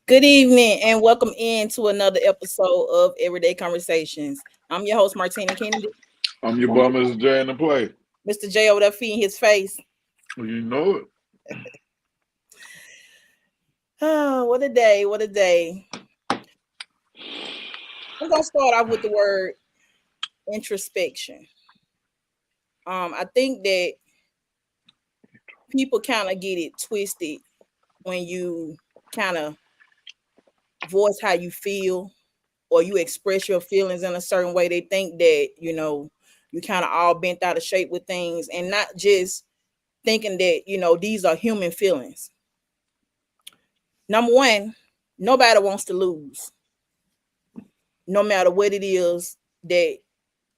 Good evening and welcome in to another episode of Everyday Conversations. I'm your host, Martina Kennedy. I'm your boy, Mr. J in the play. Mr. J over there feeding his face. You know it. Oh, what a day, what a day. I'm going to start off with the word introspection. I think that people kind of get it twisted when you kind of voice how you feel or you express your feelings in a certain way. They think that, you kind of all bent out of shape with things and not just thinking that, these are human feelings. Number one, nobody wants to lose, no matter what it is that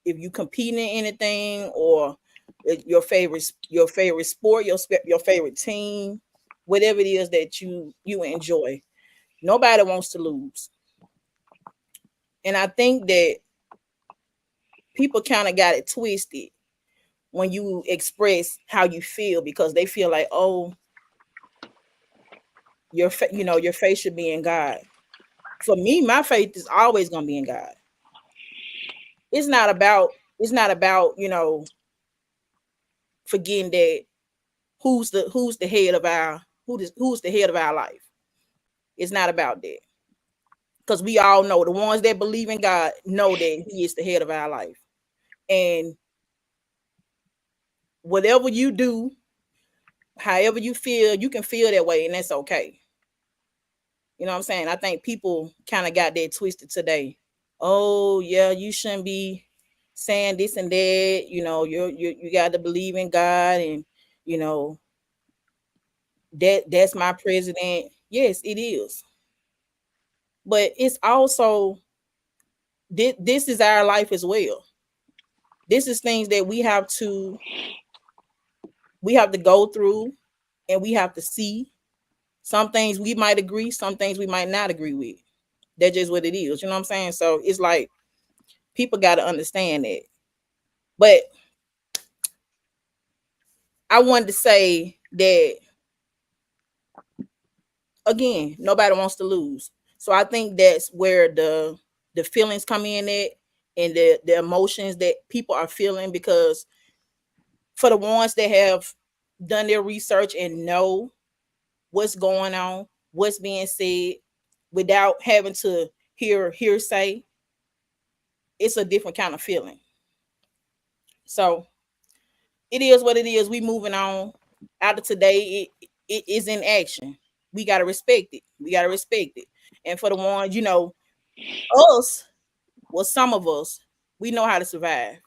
if you compete in anything or your favorite sport, your favorite team, whatever it is that you enjoy, nobody wants to lose. And I think that people kind of got it twisted when you express how you feel because they feel like, oh, your faith should be in God. For me, my faith is always gonna be in God. It's not about forgetting that who's the head of our who's the head of our life. It's not about that. Because we all know the ones that believe in God know that He is the head of our life. And whatever you do, however you feel, you can feel that way, and that's okay. You know what I'm saying? I think people kind of got that twisted today. Oh yeah, you shouldn't be saying this and that. You got to believe in God, and you know that's my president. Yes, it is, but it's also this is our life as well. This is things that we have to go through, and we have to see. Some things we might agree, some things we might not agree with. That's just what it is. You know what I'm saying? So it's like people got to understand that. But I wanted to say that again, nobody wants to lose. So I think that's where the feelings come in at, and the emotions that people are feeling, because for the ones that have done their research and know what's going on, what's being said, without having to hear hearsay, it's a different kind of feeling. So it is what it is. We moving on. Out of today, it is in action. We gotta respect it. We gotta respect it. And for the ones, us, well, some of us, we know how to survive.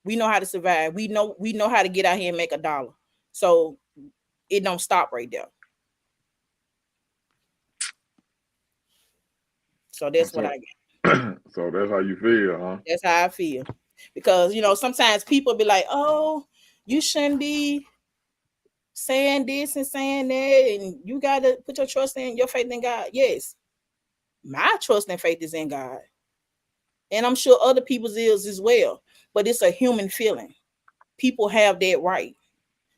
We know how to survive. We know how to get out here and make a dollar. So it don't stop right there. So that's what So, I get. so that's how you feel, huh? That's how I feel. Because sometimes people be like, "Oh, you shouldn't be saying this and saying that, and you gotta put your trust in your faith in God." Yes, my trust and faith is in God, and I'm sure other people's is as well. But it's a human feeling. People have that right.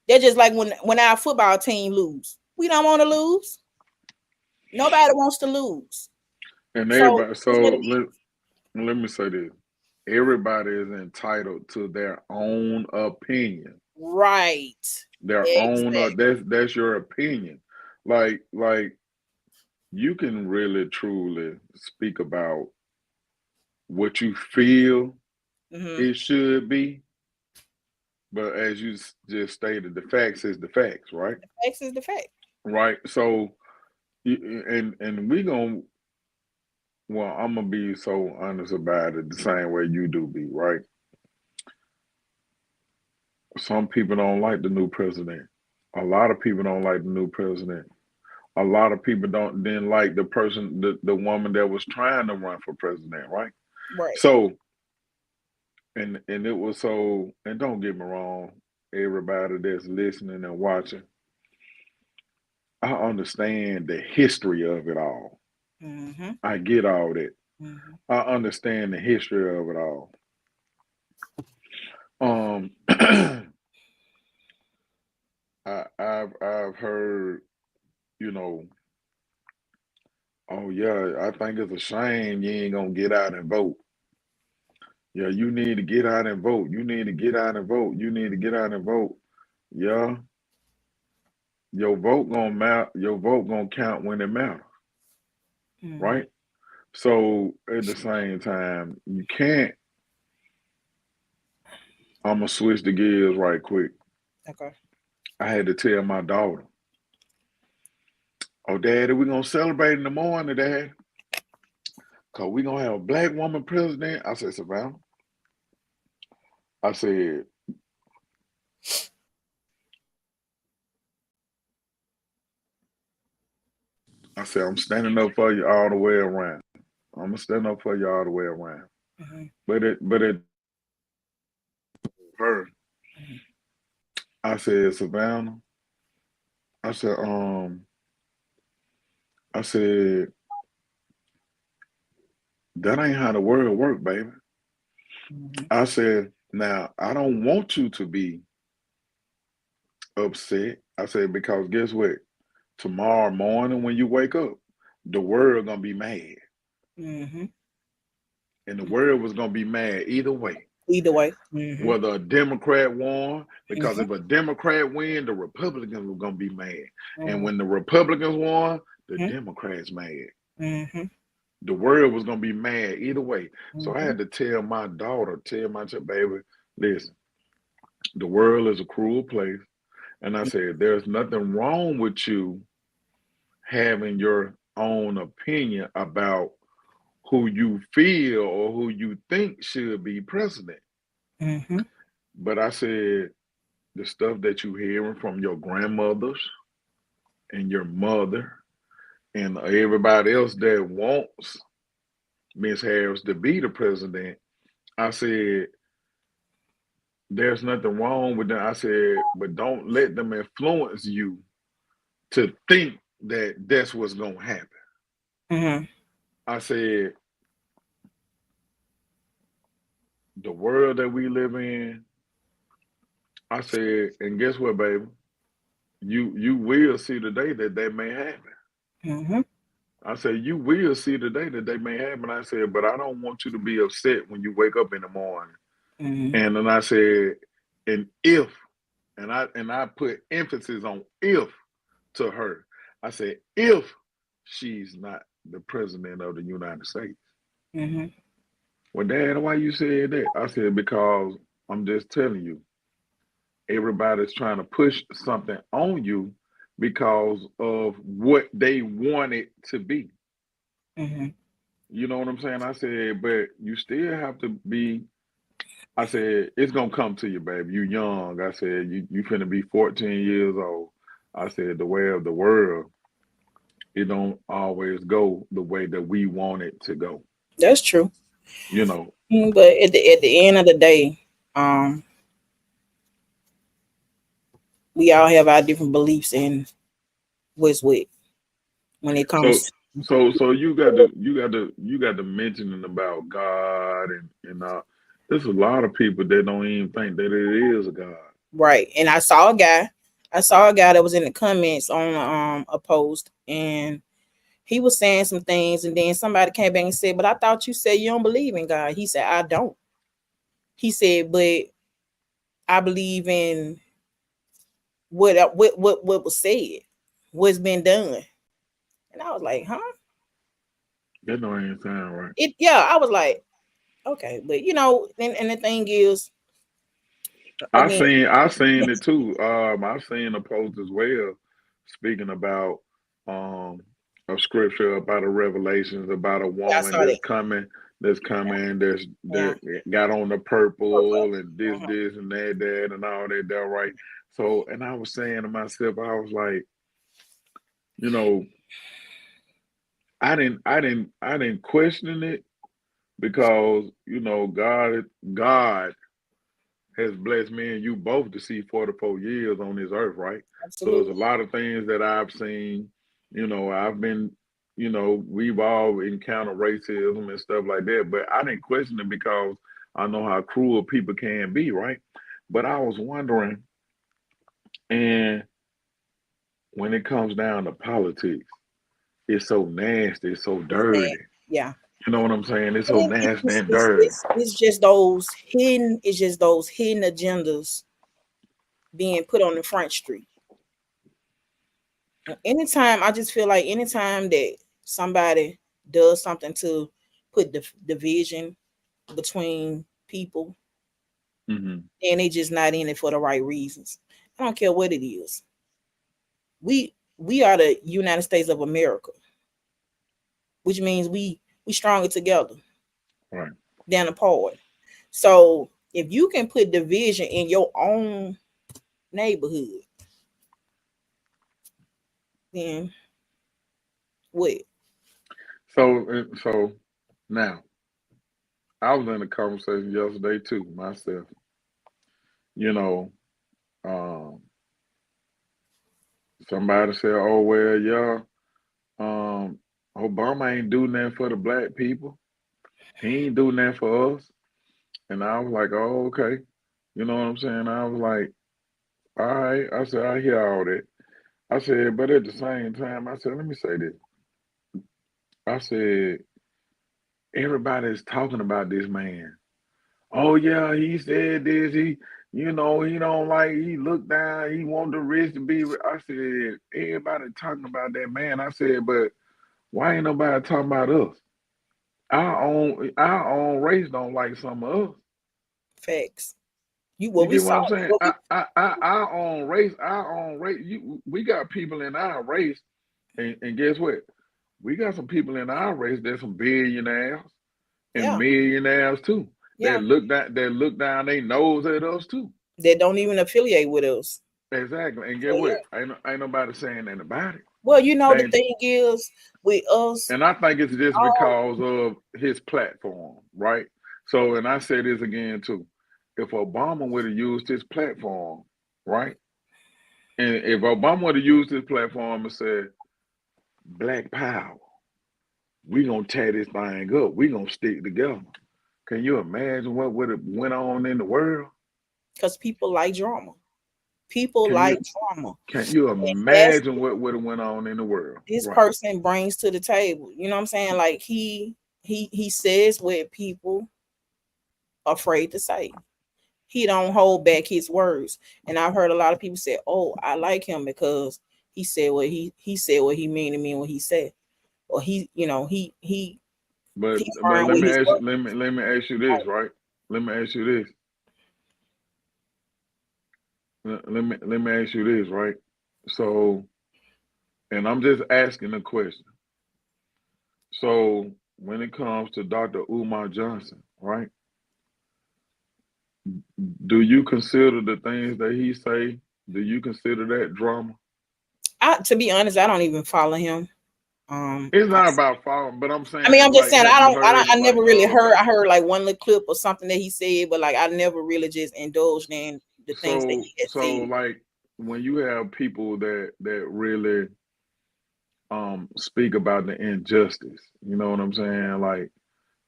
They're just like when our football team lose, we don't want to lose. Nobody wants to lose. And So everybody, it's what so it is. let me say this. Everybody is entitled to their own opinion. Right. Their own, Exactly. that's your opinion. Like you can really truly speak about what you feel Mm-hmm. it should be, but as you just stated, the facts is the facts, right? Facts is the fact. Right. So, and we gonna well, I'm gonna be so honest about it, the same way you do be, right? Some people don't like the new president. A lot of people don't like the new president. A lot of people don't didn't like the person, the woman that was trying to run for president, right? Right. So, and it was so, and don't get me wrong, everybody that's listening and watching, I understand the history of it all. Mm-hmm. I get all that. Mm-hmm. I understand the history of it all. I've heard, you know, Oh yeah, I think it's a shame you ain't gonna get out and vote. Yeah, you need to get out and vote. You need to get out and vote. You need to get out and vote. Yeah, your vote gonna matter. Your vote gonna count when it matters, Hmm. right? So at the same time, you can't. I'm gonna switch the gears right quick. Okay. I had to tell my daughter, "Oh, Daddy, we gonna celebrate in the morning, Dad, cause we gonna have a black woman president." I said, Savannah. I said, I'm standing up for you all the way around. I'm gonna stand up for you all the way around. Hmm. But it her. I said, Savannah. I said, I said, that ain't how the world work, baby. Hmm. I said, now I don't want you to be upset. I said, because guess what? Tomorrow morning when you wake up, the world gonna be mad. Hmm. And the world was gonna be mad either way. Either way. Hmm. Whether a Democrat won, because Hmm. if a Democrat win, the Republicans were gonna be mad. And Hmm. when the Republicans won, the Democrats mad. Hmm. The world was gonna be mad either way. So I Hmm. had to tell my daughter, tell my child, baby, listen, the world is a cruel place. And I said, there's nothing wrong with you having your own opinion about who you feel or who you think should be president. Hmm. But I said, the stuff that you hearing from your grandmothers and your mother and everybody else that wants Miss Harris to be the president, I said, there's nothing wrong with that. I said, but don't let them influence you to think that that's what's going to happen. Hmm. I said, the world that we live in, I said, and guess what, baby? You will see the day that that may happen. Hmm. I said, you will see the day that they may happen. I said, but I don't want you to be upset when you wake up in the morning. Hmm. And then I said, and if, and I put emphasis on if to her. I said, if she's not the president of the United States. Hmm. Well, Dad, why you said that? I said, because I'm just telling you, everybody's trying to push something on you because of what they want it to be. Hmm. You know what I'm saying? I said, but you still have to be. I said, it's gonna come to you, baby. You young. I said, you finna be 14 years old. I said, the way of the world, it don't always go the way that we want it to go. That's true. You know. But at the end of the day, um, we all have our different beliefs in what's what when it So comes. so you got to mentioning about God and there's a lot of people that don't even think that it is a God. Right. And I saw a guy that was in the comments on a post, and he was saying some things, and then somebody came back and said, "But I thought you said you don't believe in God." He said, "I don't." He said, "But I believe in what was said, what's been done." And I was like, "Huh?" That don't even sound right. It Yeah, I was like, "Okay." But and the thing is, I again, seen I seen it too. I've seen a post as well speaking about um a scripture about a revelations about a yeah, I woman saw that. that's coming Yeah. that got on the purple and Mhm. this and that and all that right. So and I was saying to myself, I was like, you know, I didn't question it because God has blessed me and you both to see 44 years on this earth, right? So there's a Absolutely. lot of things that I've seen. I've been, we've all encountered racism and stuff like that, but I didn't question it because I know how cruel people can be, right? But I was wondering, and when it comes down to politics, it's so nasty, it's so It's dirty. that. Yeah. You know what I'm saying? It's so And nasty and dirty. it's just those hidden, it's just those hidden agendas being put on the front street. Anytime I just feel like anytime that somebody does something to put the division between people, Hmm. and they just not in it for the right reasons. I don't care what it is. We are the United States of America, which means we stronger together Right. than apart. So if you can put division in your own neighborhood, then what? So now I was in a conversation yesterday too myself. You know, um, somebody said, "Oh well, yeah, um, Obama ain't do nothing for the black people. He ain't do nothing for us." And I was like, "Oh, okay." You know what I'm saying? I was like, "All right." I said, "I hear all that." I said, but at the same time, I said, "Let me say this." I said, "Everybody's talking about this man. Oh yeah, he said this. He don't like. He looked down. He want the rich to be." I said, "Everybody talking about that man." I said, "But why ain't nobody talking about us? Our own race don't like some of us. Facts. You You what we get saw. what I'm saying? What we Our own race. We got people in our race, and guess what? We got some people in our race. There's some billionaires and yeah, millionaires too. yeah. That look down their nose at us too. They don't even affiliate with us. Exactly. And So get what? yeah. Ain't nobody saying anything about it. Well, They the ain't, thing is with us, and I think it's just all because of his platform, right? So, and I say this again too. If Obama would have used his platform, right? And if Obama would have used his platform and said, Black Power, we gonna tear this thing up. We gonna stick together. Can you imagine what would have went on in the world? because people like drama. People Can like you drama. can you And that's imagine what would have went on in the world? this Right. person brings to the table. You know what I'm saying? Like he says what people afraid to say. He don't hold back his words. And I've heard a lot of people say, "Oh, I like him because he said what he mean to me what he said." Or But he's but fine with his words. let me ask you this, right? Let me ask you this. Let me ask you this, right? So, and I'm just asking a question. So, when it comes to Dr. Umar Johnson, right? Do you consider the things that he say? Do you consider that drama? To be honest, I don't even follow him. It's not about following, but I'm I mean, saying, I'm just like, saying have you I heard don't, I it? never Like, really oh, heard. okay. I heard like one little clip or something that he said, but like I never really just indulged in the things that So, he had so said. like, when you have people that really speak about the injustice, you know what I'm saying? Like,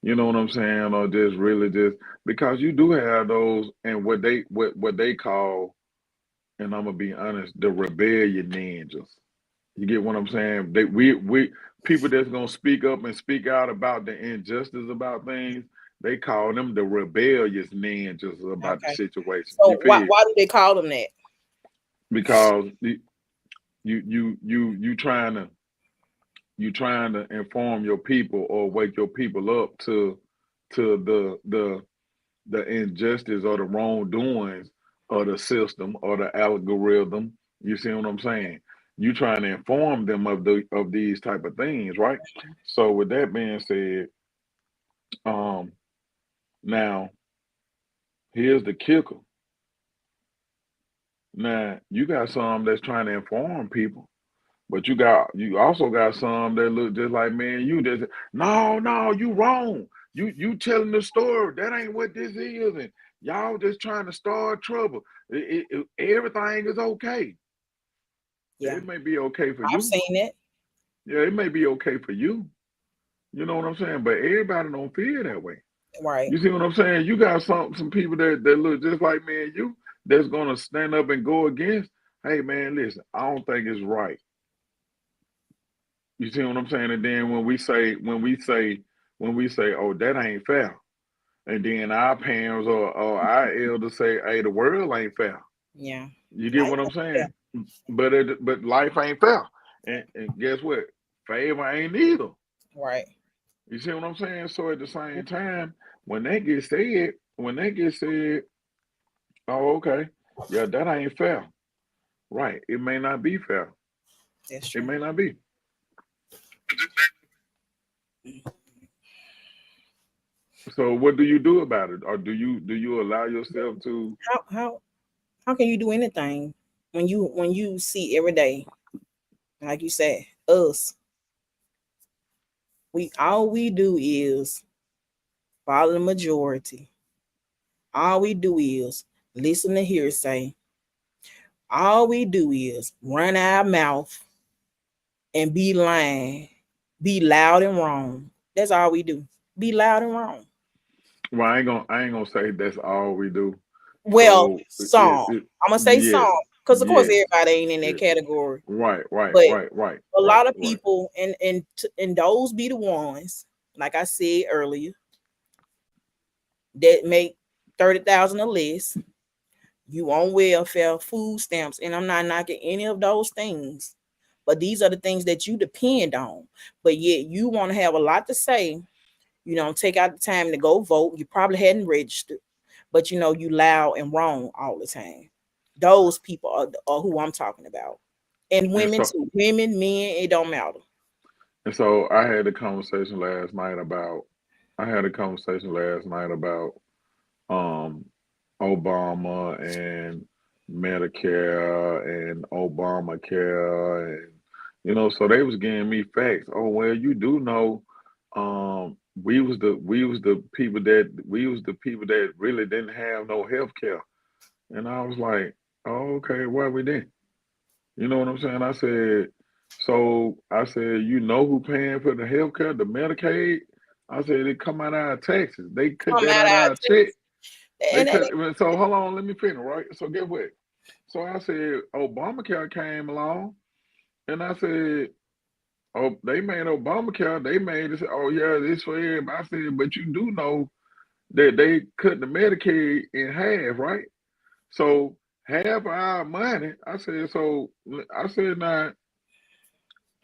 you know what I'm saying? Or just really just because you do have those and what they call, and I'm gonna be honest, the rebellion ninjas. You get what I'm saying? We people that's gonna speak up and speak out about the injustice about things, they call them the rebellious ninjas about the Okay, situation. so You feel? why do they call them that? Because you trying to inform your people or wake your people up to the injustice or the wrongdoings of the system or the algorithm. You see what I'm saying? You trying to inform them of these type of things, right? So with that being said, um, now here's the kicker. Now you got some that's trying to inform people, but you also got some that look just like me and you. That say, no, you wrong. You telling the story. That ain't what this is, and y'all just trying to start trouble. Everything is okay. Yeah, It may be okay for I've you. seen it. Yeah, it may be okay for you. You know what I'm saying? But everybody don't feel that way. Right. You see what I'm saying? You got some people that look just like me and you that's gonna stand up and go against. Hey man, listen, I don't think it's right You see what I'm saying? And then when we say, oh, that ain't fair. And then our parents or our elders say, hey, the world ain't fair. Yeah. You get Life what I'm ain't fair. saying? But life ain't fair. And guess what? Favor ain't either. Right. You see what I'm saying? So at the same time, when they get said, oh, okay, yeah, that ain't fair. Right. It may not be fair. That's It true. may not be. So what do you do about it? Or do you allow yourself to How can you do anything when you see every day, like you said, us, we all we do is follow the majority. All we do is listen to hearsay. All we do is run our mouth and be lying, be loud and wrong. That's all we do. Be loud and wrong. well, I ain't gonna say that's all we do. Well, So some. I'm gonna say yes, some, because of course yes, everybody ain't in that yes. category. Right, right, But right, right, a right, lot of right. people, and those be the ones, like I said earlier, that make 30,000 or less. You on welfare, food stamps, and I'm not knocking any of those things. But these are the things that you depend on. But yet you want to have a lot to say. You don't take out the time to go vote. You probably hadn't registered, but you loud and wrong all the time. Those people are who I'm talking about. And And women so too. Women, men, it don't matter. and so I had a conversation last night about I had a conversation last night about um Obama and Medicare and Obamacare and so they was giving me facts. Oh well, you do know we was the people that really didn't have no health care. And I was like, oh, okay, why we didn't? You know what I'm saying? I said, you know who paying for the health care, the Medicaid? I said, it come out of our taxes. They cut Come that out out of our our check. They and cut. So hold on, let me finish, right? So get what? So I said, Obamacare came along, and I said, oh, they made Obamacare. They made it. Oh yeah, this for everybody. I said, but you do know that they cut the Medicaid in half, right? So half of our money. I said, now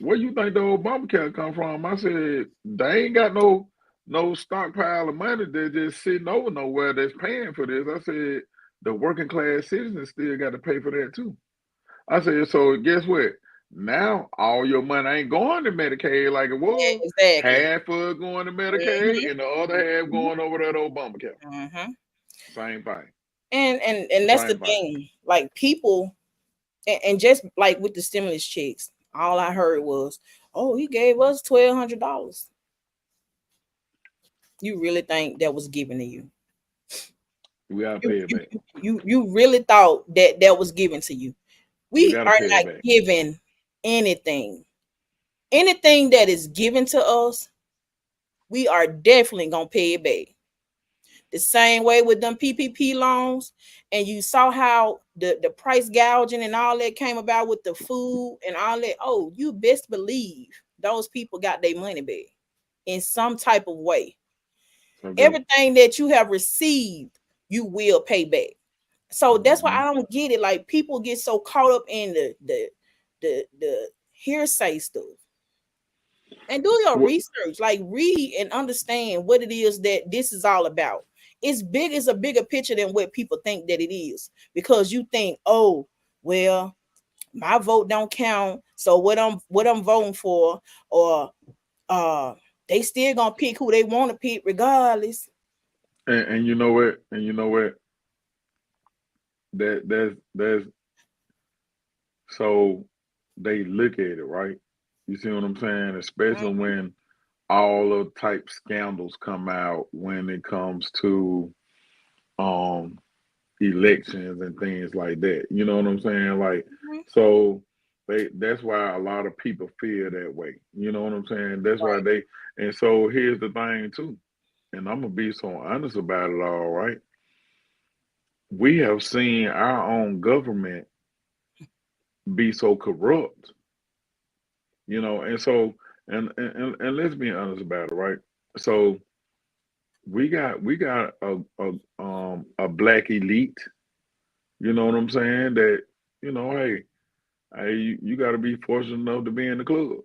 where you think the Obamacare come from? I said they ain't got no stockpile of money that's just sitting over nowhere that's paying for this. I said the working class citizens still got to pay for that too. I said, so guess what? Now all your money ain't going to Medicaid like it was. exactly. Half of it going to Medicaid Hmm. and the other half going over that Obamacare. Hmm. Same thing. And that's the Same thing. thing. Like people, and just like with the stimulus checks, all I heard was, "Oh, he gave us $1,200." You really think that was given to you? We gotta You pay it you back. you really thought that that was given to you? We We gotta are pay it not back. given anything. Anything that is given to us, we are definitely gonna pay it back. The same way with them PPP loans, and you saw how the price gouging and all that came about with the food and all that. Oh, you best believe those people got their money back in some type of way. Okay. Everything that you have received, you will pay back. So that's why Hmm. I don't get it. Like people get so caught up in the hearsay stuff. And do your What research, like read and understand what it is that this is all about. It's a bigger picture than what people think that it is, because you think, oh, well, my vote don't count, so what I'm voting for, or uh they still gonna pick who they want to pick regardless. and you know what? And you know what? That's so they look at it, right? You see what I'm saying? Especially when all the type scandals come out when it comes to um elections and things like that. You know what I'm saying? Like, Mhm. so that's why a lot of people feel that way. You know what I'm saying? That's why Right. they and so here's the thing too, and I'm gonna be so honest about it all, right? We have seen our own government be so corrupt, and so And let's be honest about it, right? So we got a black elite. You know what I'm saying? That hey, you got to be fortunate enough to be in the club.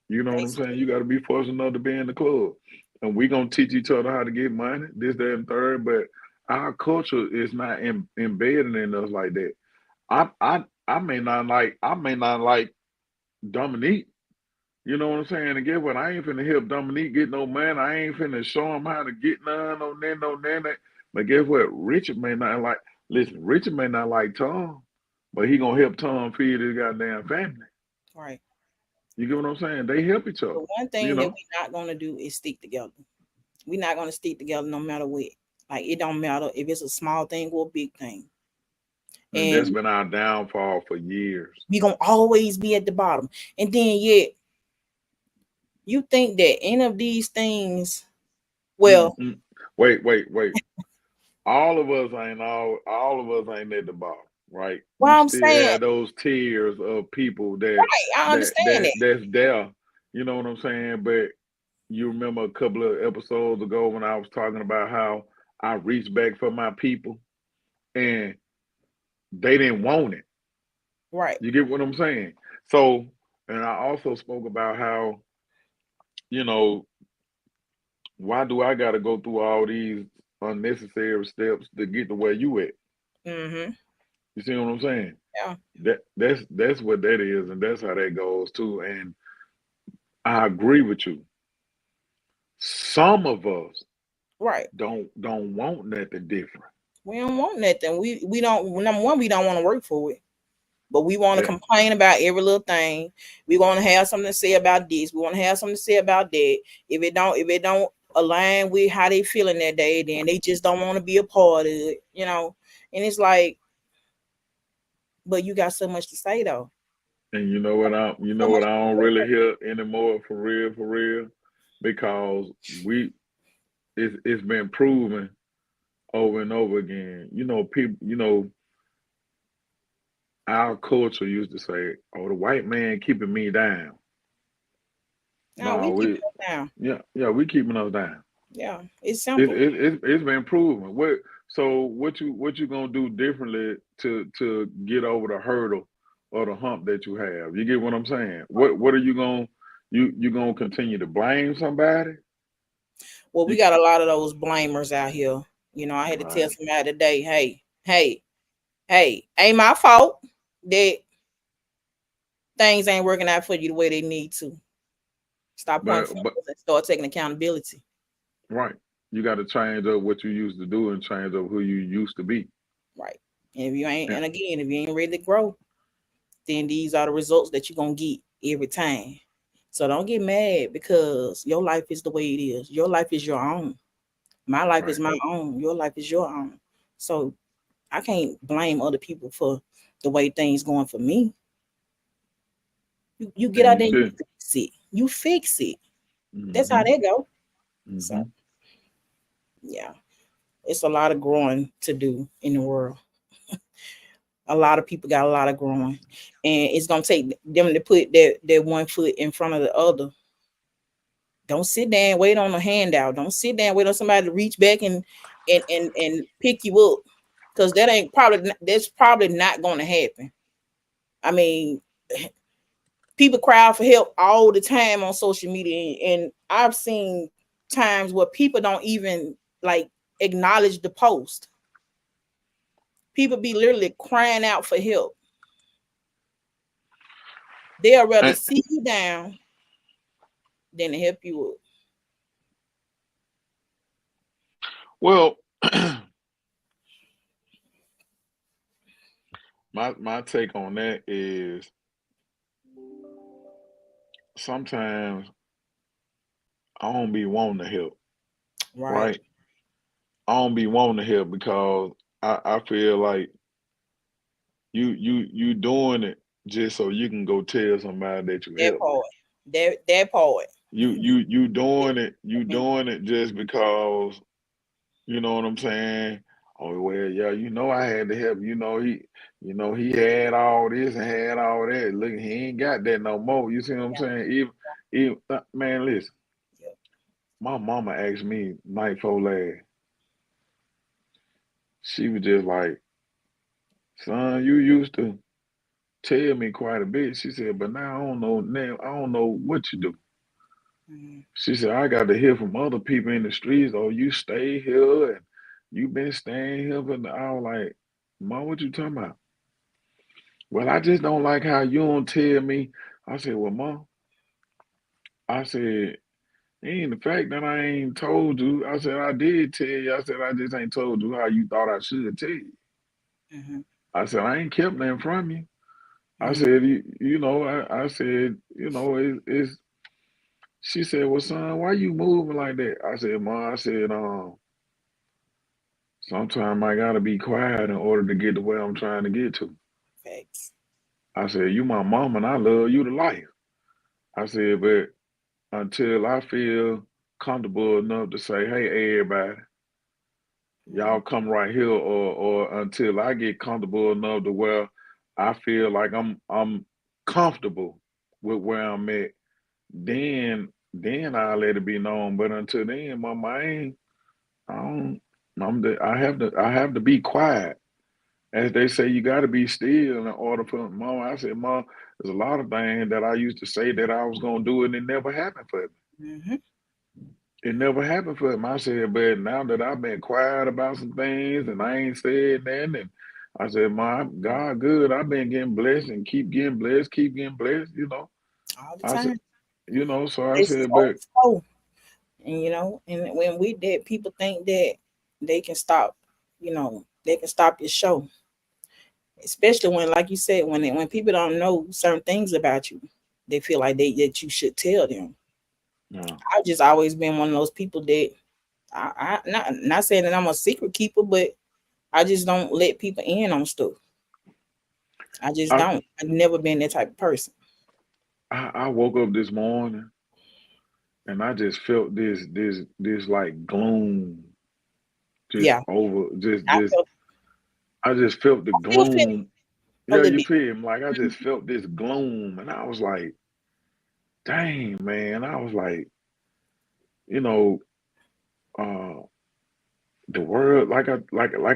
You know what I'm saying? basically. You got to be fortunate enough to be in the club, and we gonna teach each other how to get money, this, that, and third. But our culture is not embedded in us like that. I may not like Dominique. You know what I'm saying? And get what? I ain't finna help Dominique get no money. I ain't finna show him how to get none, no none, no none. But guess what? Richard may not like. Listen, Richard may not like Tom, but he gonna help Tom feed his goddamn family. Right. You get what I'm saying? They help each other. The one You thing that know, we're not gonna do is stick together. We're not gonna stick together no matter what. Like it don't matter if it's a small thing or a big thing. and that's And been our downfall for years. we gonna always be at the bottom. And then yet you think that any of these things, well, Mm-mm. Wait. All of us ain't all of us ain't at the bottom, right? You what I'm still saying, have those tiers of people that right, I that understand that that. that's there. You know what I'm saying? But you remember a couple of episodes ago when I was talking about how I reached back for my people and they didn't want it. Right. You get what I'm saying? So, and I also spoke about how, you know, why do I got to go through all these unnecessary steps to get to where you at? Mm-hmm. You see what I'm saying? Yeah. That's what that is, and that's how that goes too. And I agree with you. Some of us Right. don't want nothing different. We don't want nothing. We don't, number one, we don't want to work for it. But we want to That complain about every little thing. We want to have something to say about this. We want to have something to say about that. If it don't align with how they feeling that day, then they just don't want to be a part of it, you know. And it's like, but you got so much to say though. and you So know much what I to don't really say. hear anymore for real, because we it's been proven over and over again. You know, people. Our culture used to say, "Oh, the white man keeping me down." No, we No, keep we it down. yeah, we keeping us down. Yeah, it's simple. It's been proven. What you gonna do differently to get over the hurdle or the hump that you have? You get what I'm saying? What are you gonna you gonna continue to blame somebody? Well, we You got a lot of those blamers out here. You know, I had to tell right, somebody today, hey, ain't my fault that things ain't working out for you the way they need to. Stop pointing but fingers and start taking accountability. right, you got to change up what you used to do and change up who you used to be. Right. And if you ain't, And, and again, if you ain't ready to grow, then these are the results that you're gonna get every time. So don't get mad because your life is the way it is. Your life is your own. My life is right, my own. Your life is your own. So I can't blame other people for the way things going for me. You get and out you there and you too. fix it. You fix it. That's how Mm-hmm. that go. So Mm-hmm. yeah, it's a lot of growing to do in the world. A lot of people got a lot of growing, and it's gonna take them to put their one foot in front of the other. Don't sit there and wait on a handout. Don't sit there and wait on somebody to reach back and pick you up, because that's probably not going to happen. I mean, people cry out for help all the time on social media, and I've seen times where people don't even like acknowledge the post. People be literally crying out for help. They'll rather And, see you down than to help you up. well, my take on that is sometimes I don't be wanting to help, Right. right? I don't be wanting to help because I feel like you doing it just so you can go tell somebody that you That helped. part. That part. You doing it just because you know what I'm saying? Oh well, yeah, I had to help. He had all this and had all that. Look, he ain't got that no more. You see what I'm saying? Man, listen. Yeah. My mama asked me night before last. She was just like, "Son, you used to tell me quite a bit." She said, "But now I don't know. Now I don't know what you do." Mhm. She said, "I got to hear from other people in the streets. Oh, you stay here and you been staying here." But I was like, "Mom, what you talking about?" Well, I just don't like how you don't tell me. I said, "Well, Mom," I said, "ain't the fact that I ain't told you." I said, "I did tell you." I said, "I just ain't told you how you thought I should tell you." Mhm. I said, "I ain't kept nothing from you." I Mhm. said, I said, it's." She said, "Well, son, why you moving like that?" I said, "Mom," I said, sometimes I gotta be quiet in order to get to where I'm trying to get to." Facts. I said, "You my mom and I love you to life." I said, "But until I feel comfortable enough to say, hey, everybody, Mhm. y'all come right here," or until I get comfortable enough to where I feel like I'm comfortable with where I'm at, then I'll let it be known. But until then, mama, I don't, I have to be quiet. As they say, you got to be still in order for mom. I said, "Mom, there's a lot of things that I used to say that I was gonna do, and it never happened for me. Mhm. It never happened for me." I said, "But now that I've been quiet about some things and I ain't said nothing, and I said, Mom, God good. I've been getting blessed and keep getting blessed, keep getting blessed, you know." All the I said, time. so I It's said, but overflow. And and when we did, people think that they can stop, they can stop your show. Especially when, like you said, when people don't know certain things about you, they feel like that you should tell them. no, I've just always been one of those people that I not saying that I'm a secret keeper, but I just don't let people in on stuff. I just I, don't. I've never been that type of person. I woke up this morning and I just felt this like gloom just Yeah, over I just felt I just felt the I still feel it gloom. a Yeah, little you bit. feel me? Like I just felt this gloom, and I was like, "Dang, man!" I was like, you know, uh, the world, like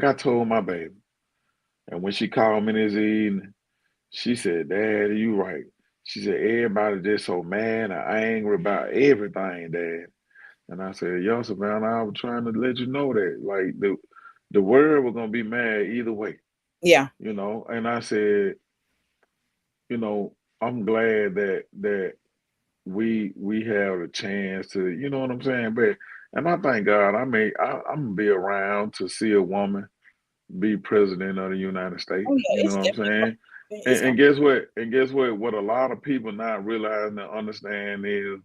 I told my baby, and when she called me this evening, she said, "Dad, you right." She said, "Everybody just so mad or angry about everything, Dad." And I said, "Yo, Savannah, I was trying to let you know that, like the world was gonna be mad either way, Yeah, you know." And I said, you know, I'm glad that we have a chance to, you know what I'm saying? But and I thank God I'm gonna be around to see a woman be president of the United oh States. yeah, You know it's what I'm definitely saying? it's And gonna guess what? And guess what? What a lot of people not realizing and understand is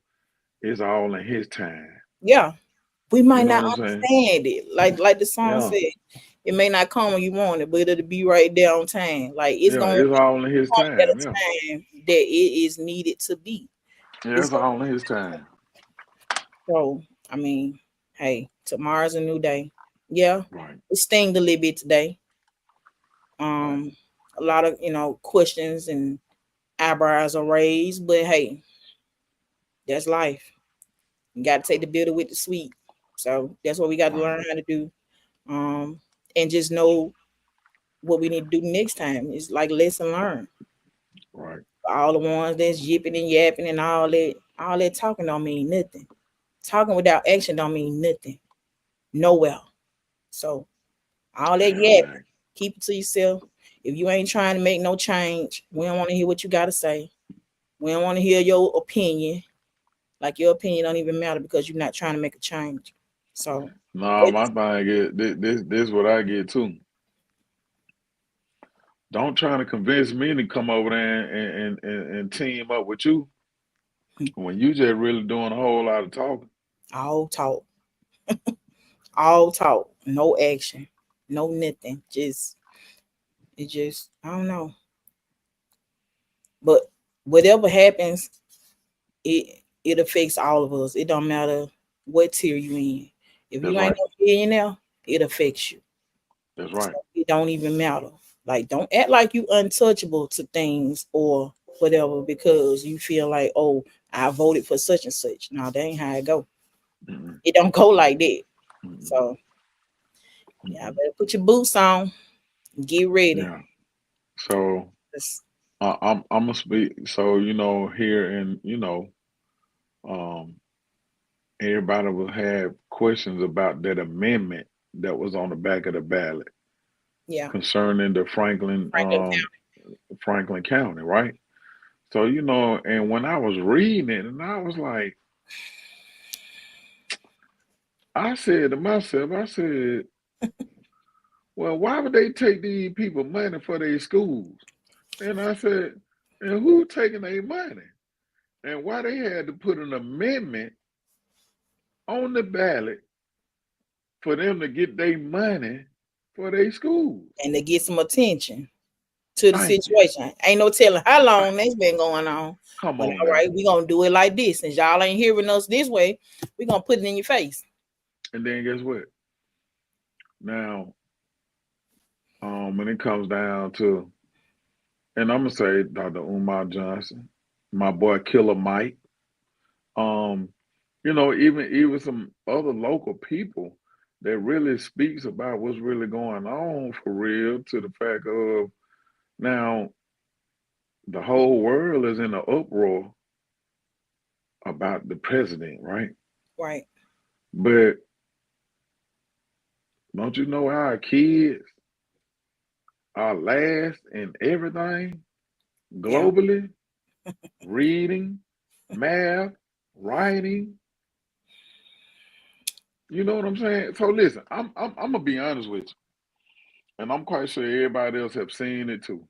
it's all in his time. yeah. We You might know not what I'm saying? understand it, like the song Yeah. said. It may not come when you want it, but it'll be right there on time. Like it's Yeah, gonna it's all in his come at time. a Yeah. time that it is needed to be. Yeah, It's it's gonna all in his time. so. I mean, hey, tomorrow's a new day. Yeah, Right. it stinged a little bit today. Right. Um, a lot of questions and eyebrows are raised, but hey, that's life. You got to take the bitter with the sweet. So that's what we got to Right. learn how to do. Um, and just know what we need to do next time. It's like lesson learned. Right. All the ones that's yipping and yapping and all that talking don't mean nothing. Talking without action don't mean nothing. Nowhere. So all that yapping, Exactly. keep it to yourself. If you ain't trying to make no change, we don't want to hear what you got to say. We don't want to hear your opinion. Like your opinion don't even matter because you're not trying to make a change. So No, that my is, thing is this what I get too. Don't try to convince me to come over there and team up with you when you just really doing a whole lot of talking. all talk, all talk, no action, no nothing. Just I don't know. But whatever happens, it it affects all of us. It don't matter what tier you in. If That's you ain't right. no billionaire, it affects you. That's So right. it don't even matter. Like don't act like you untouchable to things or whatever because you feel like, oh, I voted for such and such. No, that ain't how it go. Mm-mm, It don't go like that. mm-mm, So yeah, I mm-mm. better put your boots on and get ready. Yeah. So 'Cause- I'm gonna speak. So here in um, everybody will have questions about that amendment that was on the back of the ballot yeah, concerning the Franklin County. Franklin County, right? So and when I was reading it, and I was like, I said to myself, I said, well, why would they take these people money for their schools? And I said, and who taking their money? And why they had to put an amendment on the ballot for them to get their money for their schools? And to get some attention to the Thank you. situation. Ain't no telling how Thank, long that's been going on. come But on all now. right, we gonna do it like this. Since y'all ain't hearing us this way, we gonna put it in your face. And then guess what? Now, when it comes down to, and I'm gonna say Dr. Umar Johnson, my boy Killer Mike, um, even some other local people that really speaks about what's really going on for real, to the fact of now the whole world is in an uproar about the president, right? Right. But don't you know our kids are last in everything Yeah. globally? Reading, math, writing. You know what I'm saying? So listen, I'm gonna be honest with you, and I'm quite sure everybody else have seen it too.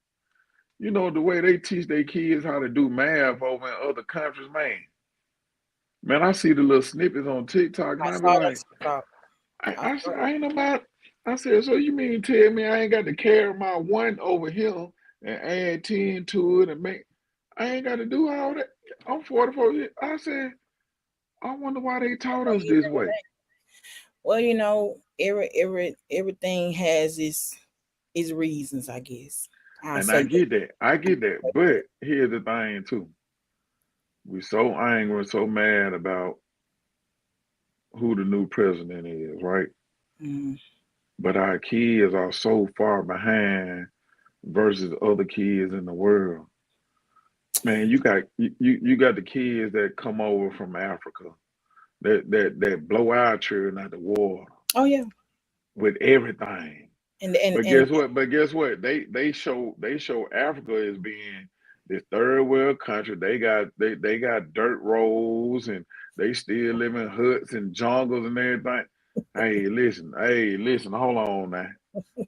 The way they teach their kids how to do math over in other countries, man, I see the little snippets on TikTok, and I I be saw it on like, TikTok. I I saw said, it. I ain't about. I said, so you mean tell me I ain't got to carry my one over here and add 10 to it and make? I ain't got to do all that. I'm 44 years. I said, I wonder why they taught us this way. Well, everything has its reasons, I guess. I And say I that. get that. I get that. But here's the thing too. We so angry and so mad about who the new president is, right? Mm, But our kids are so far behind versus other kids in the world. Man, you got the kids that come over from Africa that blow our children out the water oh yeah, with everything. But and guess what? But guess what? They show Africa as being this third world country. They got dirt roads and they still live in huts and jungles and everything. Hey, listen, hold on now.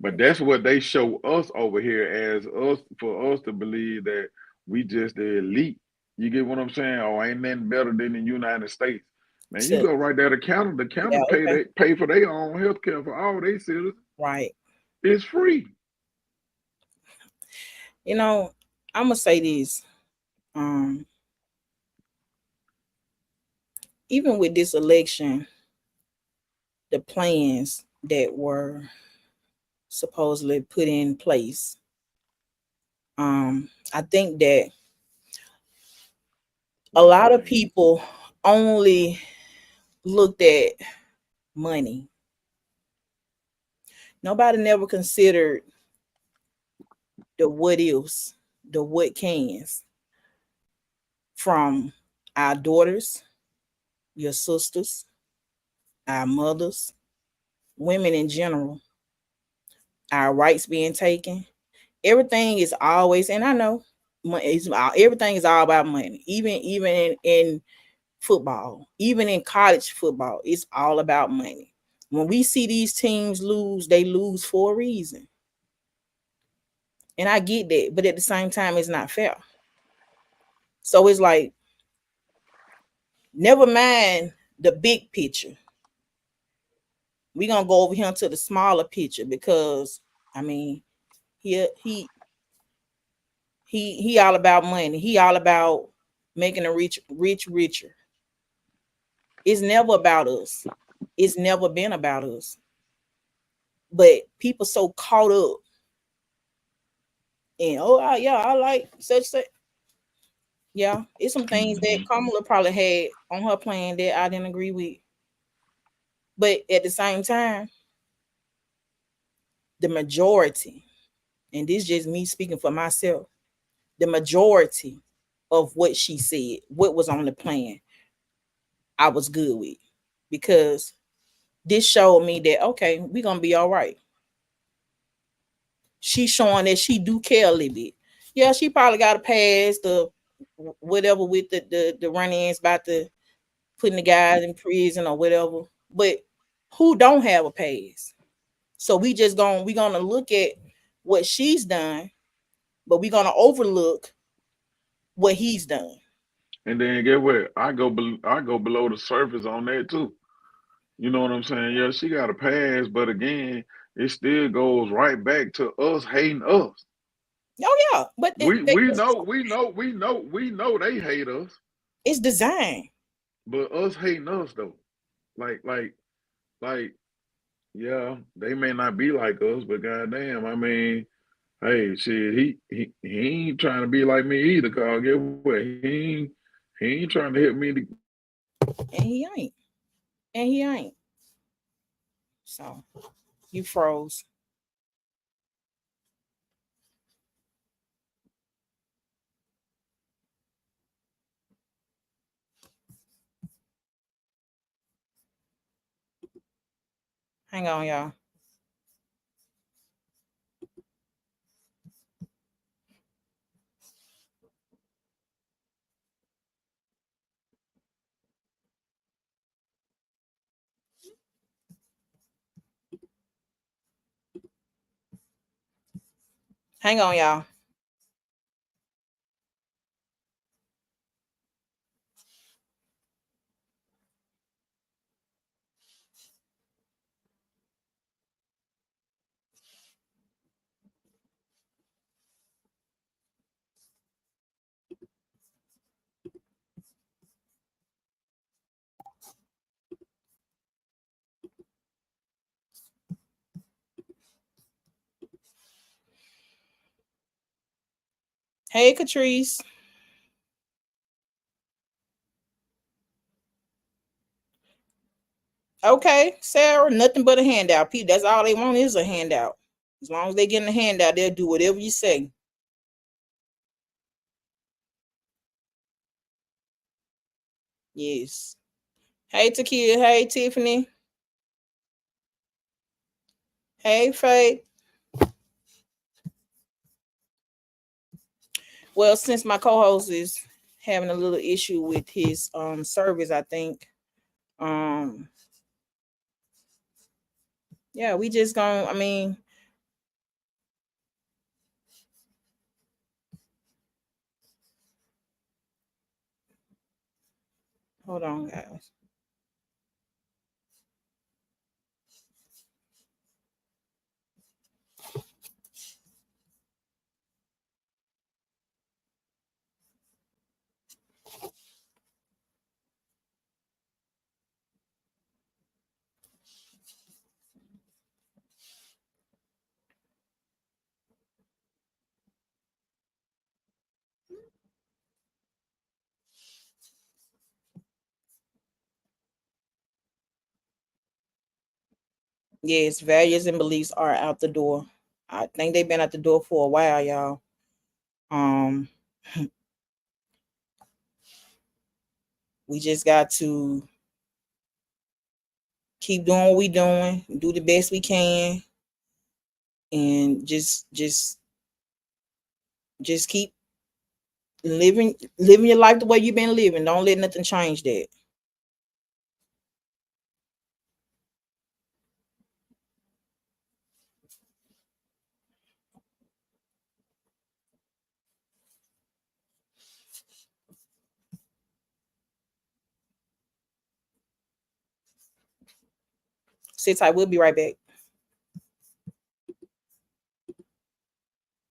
But that's what they show us over here as us, for us to believe that we just the elite. You get what I'm saying? Oh, ain't nothing better than the United States. Man, you so, go right there to Canada. The Canada yeah, okay, pay for their own health care for all their citizens. right. It's free. You know, I'm gonna say this. Um, Even with this election, the plans that were supposedly put in place, I think that a What you lot of think? people only looked at money. Nobody never considered the what ifs, the what cans from our daughters, your sisters, our mothers, women in general, our rights being taken. Everything is always, and I know everything is all about money. Even in football, even in college football, it's all about money. When we see these teams lose, they lose for a reason. And I get that, but at the same time, it's not fair. So it's like, never mind the big picture. We're gonna go over here to the smaller picture because I mean, he all about money. He all about making the rich richer. It's never about us. It's never been about us. But people so caught up in, oh yeah, I like such. Yeah, it's some things that Hmm. Kamala probably had on her plan that I didn't agree with. But at the same time, the majority, and this is just me speaking for myself, the majority of what she said, what was on the plan, I was good with. Because this showed me that okay, we're gonna be all right. She's showing that she do care a little bit. Yeah, she probably got to pass the whatever with the run-ins about the putting the guys in prison or whatever. But who don't have a pass? So we gonna look at what she's done, but we're gonna overlook what he's done. And then get what? I go below the surface on that too. You know what I'm saying? Yeah, she got a pass, but again, it still goes right back to us hating us. Oh yeah, but We know they hate us, it's designed. but us hating us though. Like like like yeah, they may not be like us, but goddamn, I mean, hey, shit, he ain't trying to be like me either. Cause get what? He ain't trying to hit me to get me to go to jail. And he ain't. And he ain't. So you froze. Hang on, y'all. Hang on, y'all. Hey, Catrice. Okay, Sarah. Nothing but a handout. People, that's all they want is a handout. As long as they get a handout, they'll do whatever you say. Yes. Hey, Takia. Hey, Tiffany. Hey, Faith. Well, since my co-host is having a little issue with his service, I think um yeah, we just gonna. I mean, hold on, guys. Yes, values and beliefs are out the door. I think they've been out the door for a while, y'all. Um, we just got to keep doing what we doing, do the best we can, and just keep living your life the way you've been living. Don't let nothing change that. Sit tight. We'll be right back.